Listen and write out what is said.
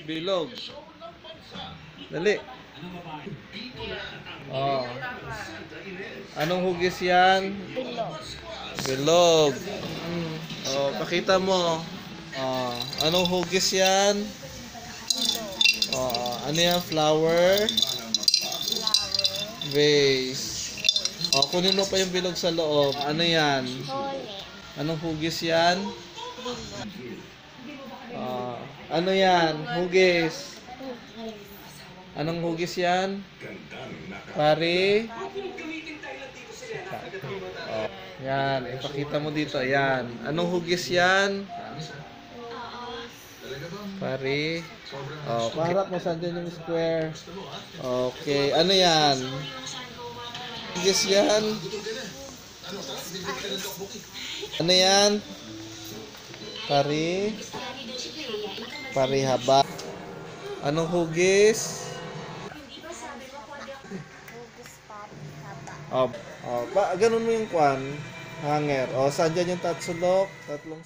Bilog. Dali. Oh. Anong hugis yan? Bilog. Bilog. Oh, pakita mo. Oh, anong hugis yan? Bilog. Oh, ano yan? Flower? Flower. Vase. Oh, kunin mo pa yung bilog sa loob. Ano yan? Hole. Anong hugis yan? Bilog. Oh, ano yan? Hugis. Hugis. Anong hugis yan? Pare? Oh, yan. Ipakita mo dito. Yan. Anong hugis yan? Pare? Oh, paharap mo saan dyan yung square. Okay. Ano yan? Hugis yan? Ano yan? Pare? Pare haba. Anong hugis? Hugis haba. Oh, ganun mo yung kwan. Hanger. Oh, saan dyan yung tatsulok? Tatlong